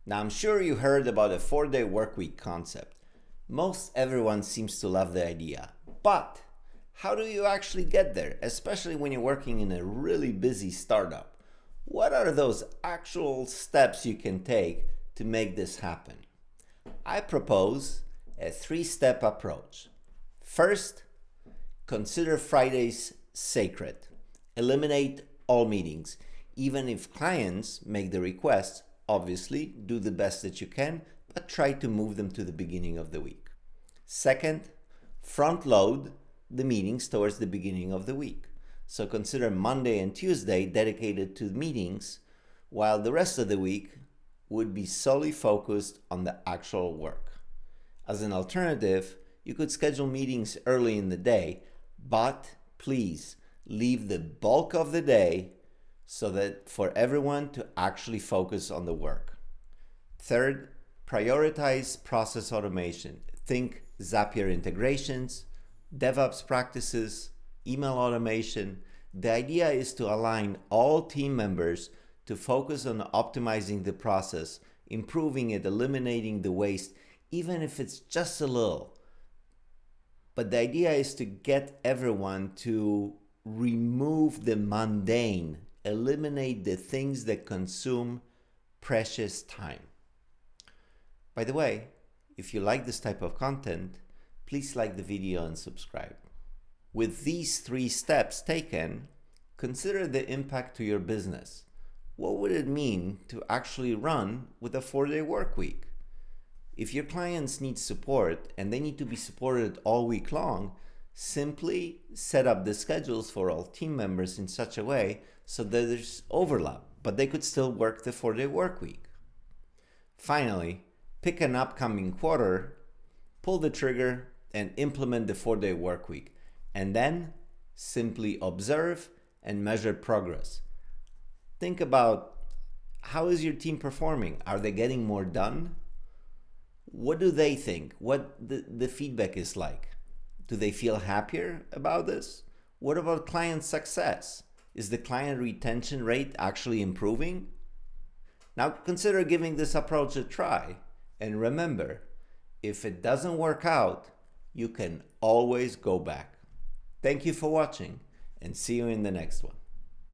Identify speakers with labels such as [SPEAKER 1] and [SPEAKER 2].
[SPEAKER 1] Now, I'm sure you heard about a 4-day workweek concept. Most everyone seems to love the idea. But how do you actually get there, especially when you're working in a really busy startup? What are those actual steps you can take to make this happen? I propose a 3-step approach. First, consider Fridays sacred. Eliminate all meetings. Even if clients make the request, obviously do the best that you can, but try to move them to the beginning of the week. Second, front load the meetings towards the beginning of the week. So consider Monday and Tuesday dedicated to meetings, while the rest of the week would be solely focused on the actual work. As an alternative, you could schedule meetings early in the day, but please leave the bulk of the day so that for everyone to actually focus on the work. Third, prioritize process automation. Think Zapier integrations, DevOps practices, email automation. The idea is to align all team members to focus on optimizing the process, improving it, eliminating the waste, even if it's just a little. But the idea is to get everyone to remove the mundane, eliminate the things that consume precious time. By the way, if you like this type of content, please like the video and subscribe. With these 3 steps taken, consider the impact to your business. What would it mean to actually run with a 4-day work week? If your clients need support and they need to be supported all week long, simply set up the schedules for all team members in such a way so that there's overlap, but they could still work the 4-day work week. Finally, pick an upcoming quarter, pull the trigger, and implement the 4-day work week. And then simply observe and measure progress. Think about, how is your team performing? Are they getting more done? What do they think? What the feedback is like? Do they feel happier about this? What about client success? Is the client retention rate actually improving? Now consider giving this approach a try. And remember, if it doesn't work out, you can always go back. Thank you for watching, and see you in the next one.